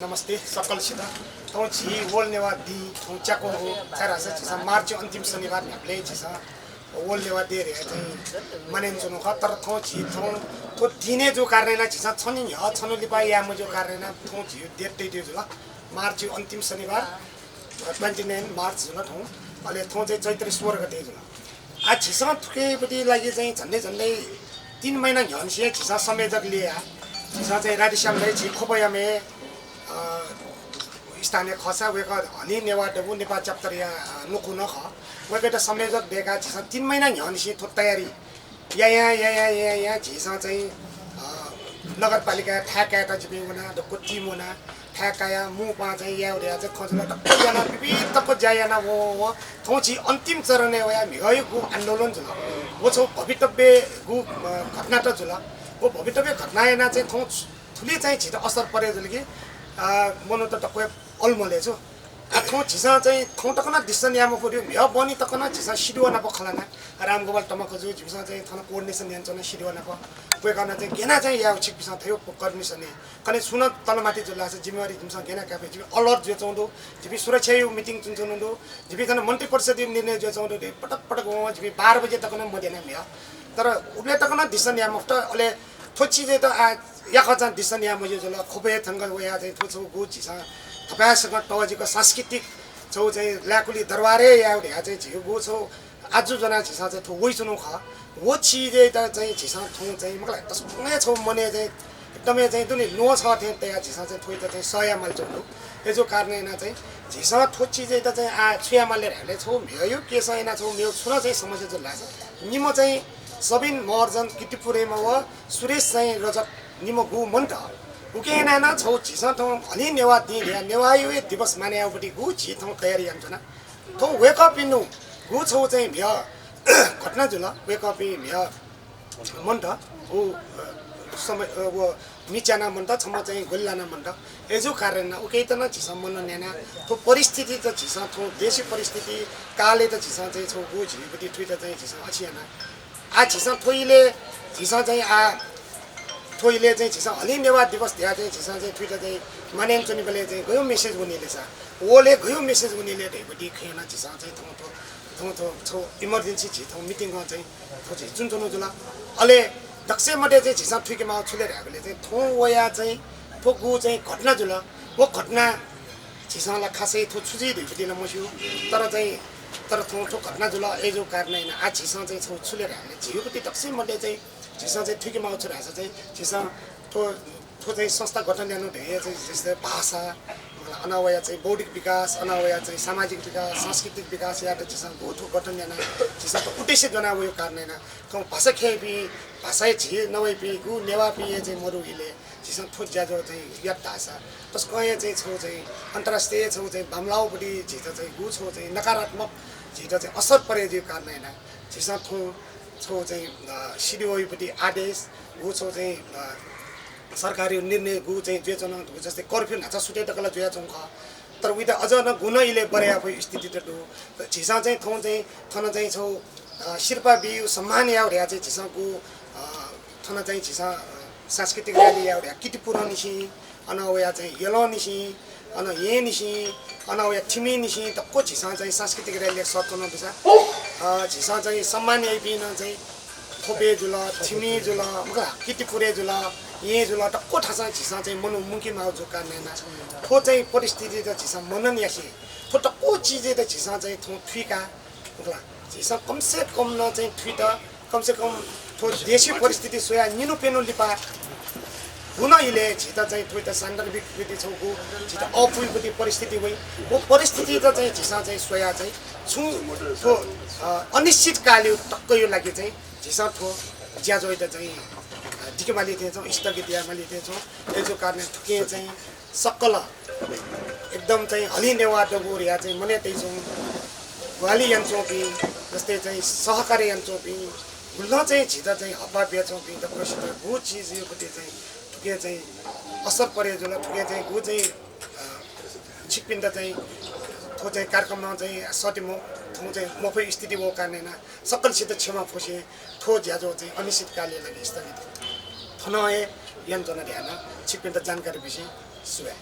नमस्ते सकलसित थौ छि वोल्नेवा दि थौ च्याको हो छारासे छिसा मार्च अन्तिम शनिबार हामीले छिसा वोल्नेवा दे रे चाहिँ मानेन्चुन ख तर थौ छि थौ तो दिने जो कारण छिसा छनि ह छनु लिपा या म जो कारण थौ छि डेट दे जुल मार्च अन्तिम शनिबार 29 मार्च जुल थौ अहिले थौ चाहिँ चैत्र 16 गते जुल आ छिसा थुकेपटी लागि चाहिँ झन्डै झन्डै 3 महिना झन्सिए छिसा संयोजक लिया छिसा चाहिँ राधिश्यामले छि खोपयामे स्थानीय खसा वेक हनी नेवा डबु नेपाल च्याप्टर या नुकु नख वेक त संयोजक देखा छिसा 3 महिना झन्सी थो तयारी या छिसा चाहिँ नगरपालिका ठ्याका त जिबिङना दको टिमुना ठ्याकाया मुपा चाहिँ या उडे चाहिँ खोजला त जना विविध तप जायना वो थौची अन्तिम चरण या मिगयको आन्दोलन जुल वो छौ भवितव्य गु घटना त जुल वो भवितव्य घटना याना चाहिँ थौ ठुली चाहिँ छिट असर परे जुल कि मनो त टक्कै अलमले छु थौ छिसा चाहिँ थौ तकना डिसन याम पर्यो म्या बनी तकना छिसा सिडिवाना पखलाना रामगोपाल टमको जो छिसा चाहिँ थन कोर्डिनेसन यान्छन सिडिवाना प पेकना चाहिँ गेना चाहिँ या छिक पिसा थियो कर्मिसन कने सुन तलमाथि जुल्ला छ जिम्मेवारी जिमसा गेना काफे जिबी अलर्ट जो चौंदो जिबी सुरक्षा यो मिटिङ चुन्छुन्दो जिबी कने मन्त्री परिषद निर्णय जो चौंदो पटक पटक जिबी 12 बजे तकना मदेना म्या तर उबे तकना डिसन याम त अले थोची चाहिँ त या खचा डिसन याम जो जुल खोपे थंग वया चाहिँ थोछौ गु छिसा तपाईसँग टजिको सांस्कृतिक छौ चाहिँ ल्याकुली दरबारे या चाहिँ झिउ गु छौ आजु जना छिसा चाहिँ थो वइ चुनु ख वो छिजे त चाहिँ छिसा थौ चाहिँ मलाई तसमै छौ मने चाहिँ एकदमै चाहिँ दुनी नो छ थे तया छिसा चाहिँ थोइ त चाहिँ सया माल चौदो यसो कारणले न चाहिँ झिसा थो छिजे त चाहिँ आ छुया मालले हाले छौ म्यो के छैन छौ म्यो छुन चाहिँ समस्या जुल लाग्छ निम चाहिँ सबिन मर्जन किटिपुरेमा व सुरेश चाहिँ रजक निम गु मन्ट उकेना न छौ छिसा थौ अलि नेवा दि नेवायु दिवस माने आउपटी गु छि थौ तयारी हुन्छ न थौ वेक अप इनु गु छौ चाहिँ भ्य घटना जुल वेक अप भ्य मन्ट उ समय वो मिचाना मन्ट छम चाहिँ गोल्लाना मन्ट एजो कारण उके त न छिसा मन नेना थो परिस्थिति त छिसा थो देशी परिस्थिति काले त छिसा चाहिँ छौ गु झिपटी ट्विट चाहिँ छिसा अछियाना आ छिसा थोइले छिसा चाहिँ आ थोइले चाहिँ छिसा अलि नेवा दिवस त्यहाँ चाहिँ छिसा चाहिँ ट्विटर चाहिँ मानेन चुनिबले चाहिँ गयो मेसेज हुनेले छ ओले गयो मेसेज हुनेले ढेपटी खेना छिसा चाहिँ थौ छौ इमर्जेन्सी छि थौ मिटिङ चाहिँ थौ चाहिँ जुन जुन जुला अले दक्षे मटे चाहिँ छिसा ठुकेमा छुलेर हागले चाहिँ थौ वया चाहिँ थोगु चाहिँ घटना जुल वो घटना छिसालाई खासै थो छुजी ढेपटी न मस्यो तर थौ घटना जुल एजो कारण हैन आ छिसा चाहिँ छौ छुलेर हागले झिउपटी दक्षे मटे चाहिँ छिसा चाहिँ ठुकेमा छुरा चाहिँ छिसा थो चाहिँ संस्था गठन ल्याउनु धेरै चाहिँ जस्तै भाषा अनावया चाहिँ बौद्धिक विकास अनावया चाहिँ सामाजिक विकास सांस्कृतिक विकास या त छिसा भोटो गठन ल्याना छिसा त उद्देश्य जना उयो कारण हैन थौ भाषा खेपी भाषा छि नवै पि गु नेवा पि चाहिँ मरुहिले छिसा थो ज्याजो चाहिँ याद भाषा तस कहे चाहिँ छौ चाहिँ अन्तर्राष्ट्रिय छौ चाहिँ बामलाउपटी झिट चाहिँ गु छौ चाहिँ नकारात्मक झिट चाहिँ असर परे जो कारण हैन छिसा थौ छौ चाहिँ सिडिओपट्टि आदेश गु छौ चाहिँ सरकारी निर्णय गु चाहिँ जेचन जस्तै कर्फ्यू नाचा सुटे तकला जोया चौख तर उता अझ न गुनइले बरे आफै स्थिति त छिसा चाहिँ थौ चाहिँ थन चाहिँ छौ शिर्पा बिउ सम्मान या रे चाहिँ छिसा गु थन चाहिँ छिसा सांस्कृतिक रैली या रे किटिपुर निसी अनवया चाहिँ यलो निसी अन ये निसी अनवया थिमी निसी त को छिसा चाहिँ सांस्कृतिक रैली सत्तन दिसा छिसा चाहिँ सम्मान यही बिन चाहिँ खोपे जुल थिमी जुल मगा किटिपुरे जुल ये जुल टक्को ठासा छिसा चाहिँ मनु मुखी माउ जो कानेना थो चाहिँ परिस्थिति त छिसा मनन यासी थो टक्को चीज त छिसा चाहिँ थो थुइका मगा छिसा कम से कम न चाहिँ थुइट कम से कम थो देशी परिस्थिति सोया निनु पेनो लिपा हुनइले छिता चाहिँ थुइट सान्दर्भिक विधि छौको छिता अपुइपति परिस्थिति होइ वो परिस्थिति त चाहिँ छिसा चाहिँ सोया चाहिँ छु थो अनिश्चित काल्यो टक्क यो लागि चाहिँ छिसा थो ज्याजो त चाहिँ दिकेमाली थिएछौँ स्थगित यामाली थिएछौँ यसो कारण थुके चाहिँ सक्कल एकदम चाहिँ हली नेवा डबोर या चाहिँ मने त्यहीछौँ वाली यन्चौपी जस्तै चाहिँ सहकारी यन्चौपी हुल्न चाहिँ छिटा चाहिँ हप्पा बेचौपी त प्रसिद्ध गु चिज योपट्टि चाहिँ थुके चाहिँ असर परे जुल थुके चाहिँ गु चाहिँ छिकपिन्द चाहिँ थो चाहिँ कार्यक्रममा चाहिँ सटिमो थो चाहिँ मफै स्थिति भएको कारण सक्कलसित क्षमा फोसे थो ज्याजो चाहिँ अनिश्चित कालले लागि स्थगित थनए यन्त्रणा ध्यान छिकपिन्द जानकारी विषय सुया